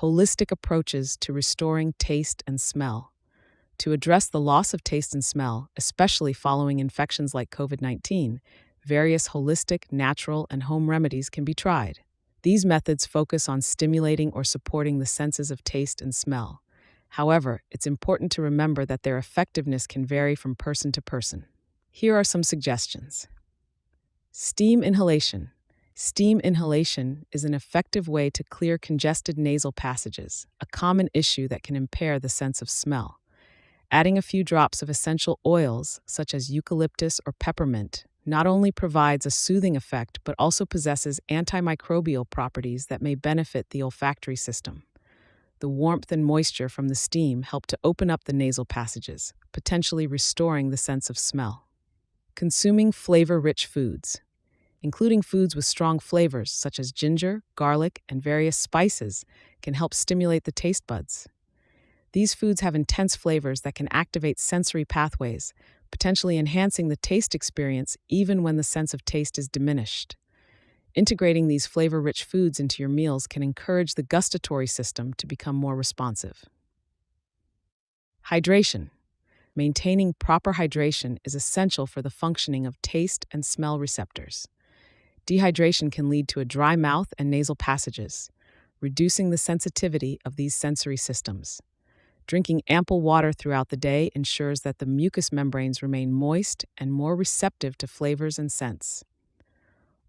holistic approaches to restoring taste and smell. To address the loss of taste and smell, especially following infections like COVID-19, various holistic, natural, and home remedies can be tried. These methods focus on stimulating or supporting the senses of taste and smell. However, it's important to remember that their effectiveness can vary from person to person. Here are some suggestions. Steam inhalation. Steam inhalation is an effective way to clear congested nasal passages, a common issue that can impair the sense of smell. Adding a few drops of essential oils, such as eucalyptus or peppermint, not only provides a soothing effect but also possesses antimicrobial properties that may benefit the olfactory system. The warmth and moisture from the steam help to open up the nasal passages, potentially restoring the sense of smell. Consuming flavor-rich foods. Including foods with strong flavors such as ginger, garlic, and various spices can help stimulate the taste buds. These foods have intense flavors that can activate sensory pathways, potentially enhancing the taste experience even when the sense of taste is diminished. Integrating these flavor-rich foods into your meals can encourage the gustatory system to become more responsive. Hydration. Maintaining proper hydration is essential for the functioning of taste and smell receptors. Dehydration can lead to a dry mouth and nasal passages, reducing the sensitivity of these sensory systems. Drinking ample water throughout the day ensures that the mucous membranes remain moist and more receptive to flavors and scents.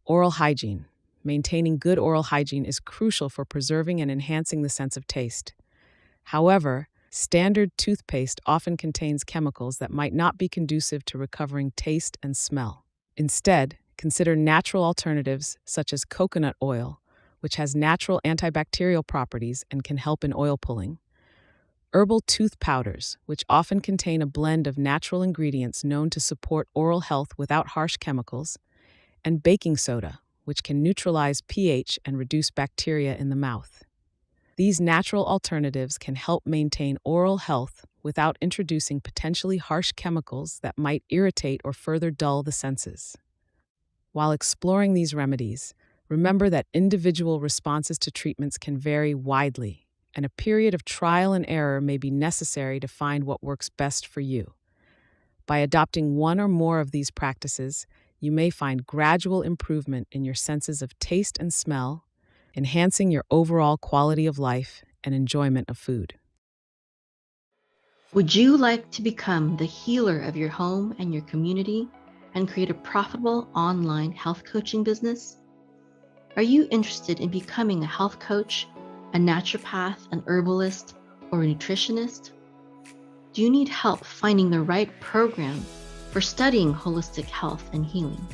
Oral hygiene. Maintaining good oral hygiene is crucial for preserving and enhancing the sense of taste. However, standard toothpaste often contains chemicals that might not be conducive to recovering taste and smell. Instead, consider natural alternatives such as coconut oil, which has natural antibacterial properties and can help in oil pulling. Herbal tooth powders, which often contain a blend of natural ingredients known to support oral health without harsh chemicals. And baking soda, which can neutralize pH and reduce bacteria in the mouth. These natural alternatives can help maintain oral health without introducing potentially harsh chemicals that might irritate or further dull the senses. While exploring these remedies, remember that individual responses to treatments can vary widely, and a period of trial and error may be necessary to find what works best for you. By adopting one or more of these practices, you may find gradual improvement in your senses of taste and smell, enhancing your overall quality of life and enjoyment of food. Would you like to become the healer of your home and your community and create a profitable online health coaching business? Are you interested in becoming a health coach, a naturopath, an herbalist, or a nutritionist? Do you need help finding the right program for studying holistic health and healing?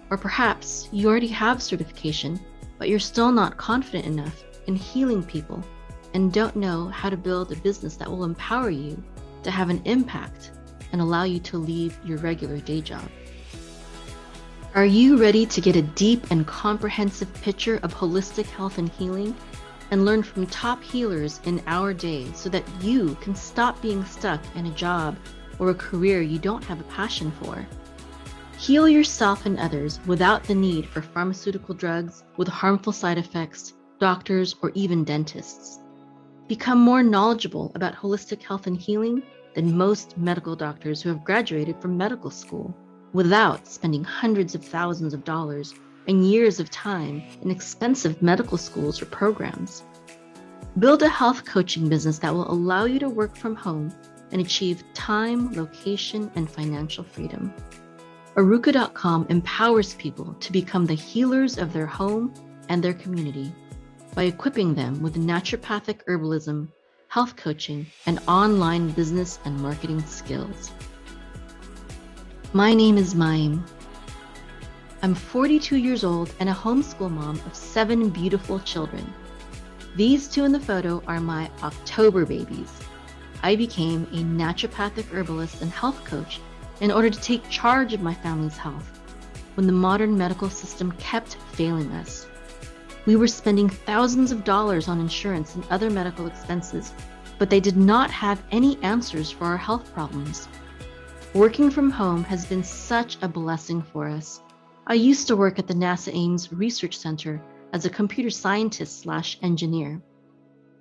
Or perhaps you already have certification, but you're still not confident enough in healing people and don't know how to build a business that will empower you to have an impact and allow you to leave your regular day job. Are you ready to get a deep and comprehensive picture of holistic health and healing and learn from top healers in our day so that you can stop being stuck in a job or a career you don't have a passion for? Heal yourself and others without the need for pharmaceutical drugs with harmful side effects, doctors, or even dentists. Become more knowledgeable about holistic health and healing than most medical doctors who have graduated from medical school without spending hundreds of thousands of dollars and years of time in expensive medical schools or programs. Build a health coaching business that will allow you to work from home and achieve time, location, and financial freedom. Arukah.com empowers people to become the healers of their home and their community by equipping them with naturopathic herbalism, health coaching, and online business and marketing skills. My name is Mayim. I'm 42 years old and a homeschool mom of 7 beautiful children. These 2 in the photo are my October babies. I became a naturopathic herbalist and health coach in order to take charge of my family's health when the modern medical system kept failing us. We were spending thousands of dollars on insurance and other medical expenses, but they did not have any answers for our health problems. Working from home has been such a blessing for us. I used to work at the NASA Ames Research Center as a computer scientist/engineer.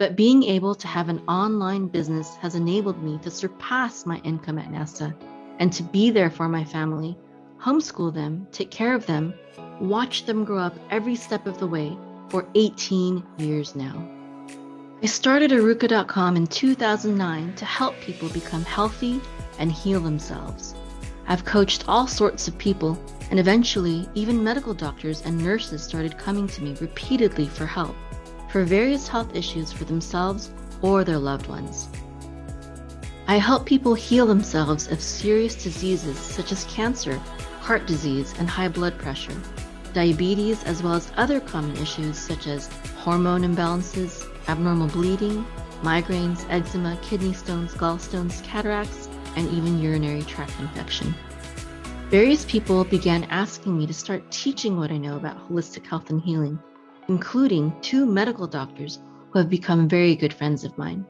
But being able to have an online business has enabled me to surpass my income at NASA and to be there for my family, homeschool them, take care of them, watch them grow up every step of the way for 18 years now. I started Arukah.com in 2009 to help people become healthy and heal themselves. I've coached all sorts of people, and eventually even medical doctors and nurses started coming to me repeatedly for help, for various health issues for themselves or their loved ones. I help people heal themselves of serious diseases such as cancer, heart disease, and high blood pressure, diabetes, as well as other common issues such as hormone imbalances, abnormal bleeding, migraines, eczema, kidney stones, gallstones, cataracts, and even urinary tract infection. Various people began asking me to start teaching what I know about holistic health and healing, including 2 medical doctors who have become very good friends of mine.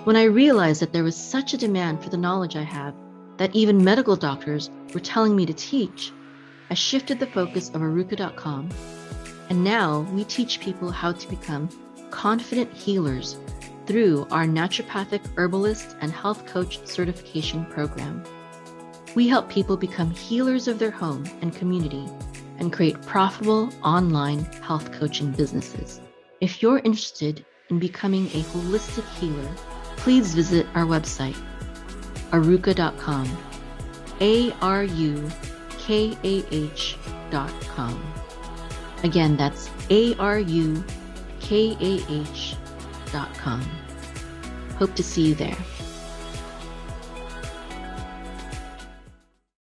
When I realized that there was such a demand for the knowledge I have that even medical doctors were telling me to teach, I shifted the focus of Arukah.com, and now we teach people how to become confident healers through our naturopathic herbalist and health coach certification program. We help people become healers of their home and community and create profitable online health coaching businesses. If you're interested in becoming a holistic healer, please visit our website, Arukah.com, ARUKAH.com. Again, that's ARUKAH.com. Hope to see you there.